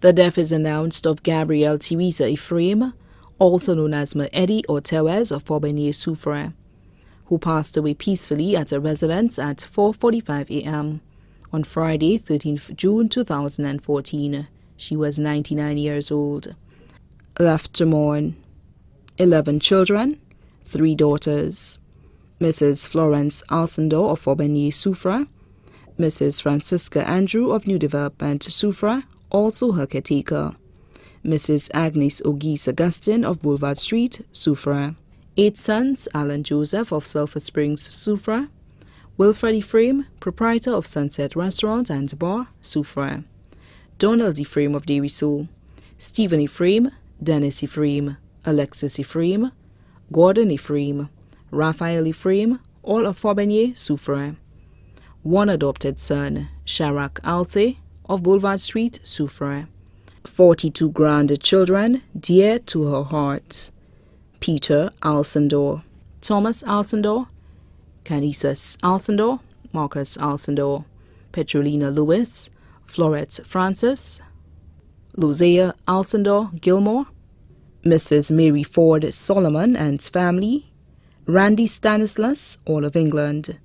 The death is announced of Gabrielle Theresa Ephraim, also known as Eddie or Theresa of Forbenier-Soufrière, who passed away peacefully at a residence at 4:45 a.m. on Friday, 13th June 2014. She was 99 years old. Left to mourn: 11 children, 3 daughters. Mrs. Florence Alcindor of Forbenier-Soufrière, Mrs. Francisca Andrew of New Development Soufrière, also her caretaker, Mrs. Agnes Auguste Augustin of Boulevard Street, Soufrière. 8 sons: Alan Joseph of Sulphur Springs, Soufrière; Wilfred Ephraim, proprietor of Sunset Restaurant and Bar, Soufrière; Donald Ephraim of Theresa; Stephen Ephraim, Dennis Ephraim, Alexis Ephraim, Gordon Ephraim, Raphael Ephraim, all of Forbenier-Soufrière. 1 adopted son, Sharak Alce of Boulevard Street, Soufrière. 42 grandchildren dear to her heart: Peter Alcindor, Thomas Alcindor, Canisius Alcindor, Marcus Alcindor, Petrolina Lewis, Florette Francis, Luzea Alcindor Gilmore, Mrs. Mary Ford Solomon and family, Randy Stanislas, all of England,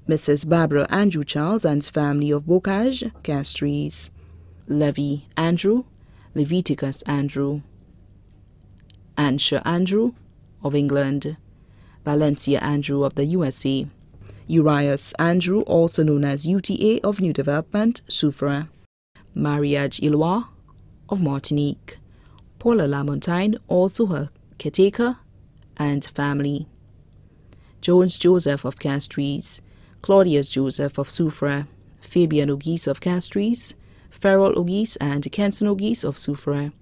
Mrs. Barbara Andrew Charles and family of Bocage, Castries, Levy Andrew, Leviticus Andrew, Ansha Andrew of England, Valencia Andrew of the USA, Urias Andrew, also known as UTA of New Development, Soufrière, Mariage Ilois of Martinique, Paula Lamontagne, also her caretaker and family, Jones Joseph of Castries, Claudius Joseph of Soufrière, Fabian Auguste of Castries, Farrell Auguste and Kenson Auguste of Soufrière,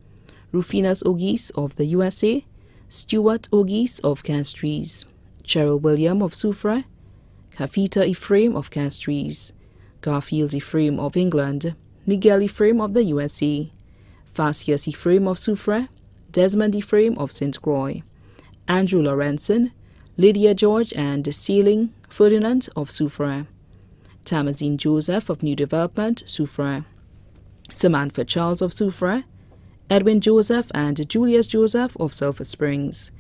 Rufinus Auguste of the USA, Stuart Auguste of Castries, Cheryl William of Soufrière, Kafita Ephraim of Castries, Garfield Ephraim of England, Miguel Ephraim of the USA, Facius Ephraim of Soufrière, Desmond Ephraim of St. Croix, Andrew Lorenzen, Lydia George and Sealing Ferdinand of Soufrière, Tamazine Joseph of New Development, Soufrière, Samantha Charles of Soufrière, Edwin Joseph and Julius Joseph of Sulphur Springs,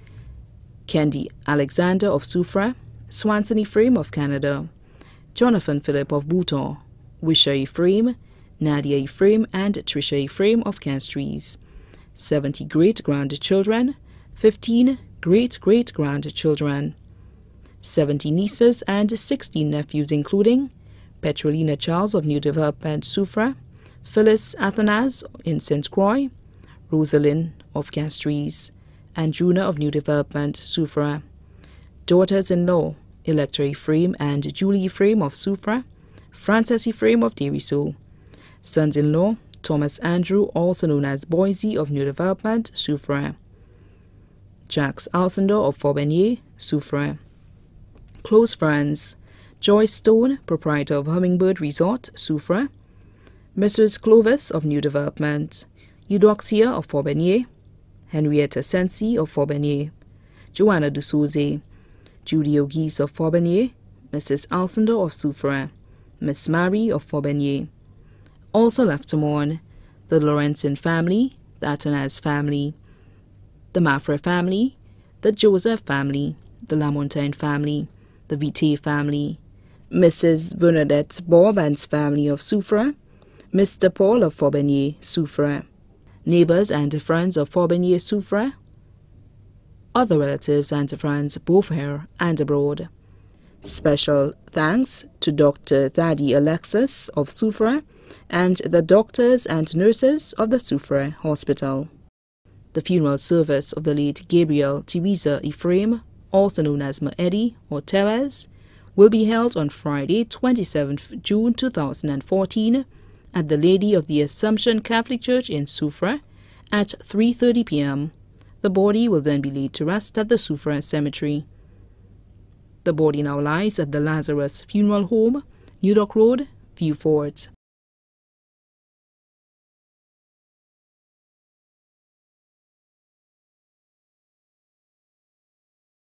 Kendi Alexander of Soufrière, Swanson Ephraim of Canada, Jonathan Philip of Bouton, Wisha Ephraim, Nadia Ephraim and Trisha Ephraim of Castries, 70 great-grandchildren, 15 great-great-grandchildren, 70 nieces and 16 nephews including Petrolina Charles of New Development Soufrière, Phyllis Athanas in St. Croix, Rosalind of Castries, and Juna of New Development Soufrière. Daughters-in-law: Electra Ephraim and Julie Ephraim of Soufrière, Frances Ephraim of Theresa. Sons-in-law: Thomas Andrew, also known as Boise of New Development Soufrière, Jacques Alcindor of Forbenier, Soufrière. Close friends: Joyce Stone, proprietor of Hummingbird Resort, Soufrière, Mrs. Clovis of New Development, Eudoxia of Forbenier, Henrietta Sensi of Forbenier, Joanna Dusauze, Judy Auguste of Forbenier, Mrs. Alcindor of Soufrière, Miss Mary of Forbenier. Also left to mourn: the Lorenzen family, the Athanas family, the Maffra family, the Joseph family, the Lamontagne family, the Vite family, Mrs. Bernadette Bob and family of Soufrière, Mr. Paul of Forbenier, Soufrière, neighbors and friends of Forbenier, Soufrière, other relatives and friends both here and abroad. Special thanks to Dr. Thaddy Alexis of Soufrière and the doctors and nurses of the Soufrière Hospital. The funeral service of the late Gabrielle Theresa Ephraim, also known as Eddie or Therese, will be held on Friday, 27th June 2014 at the Lady of the Assumption Catholic Church in Soufrière at 3:30 p.m. The body will then be laid to rest at the Soufrière Cemetery. The body now lies at the Lazarus Funeral Home, New Dock Road, Vieux Fort.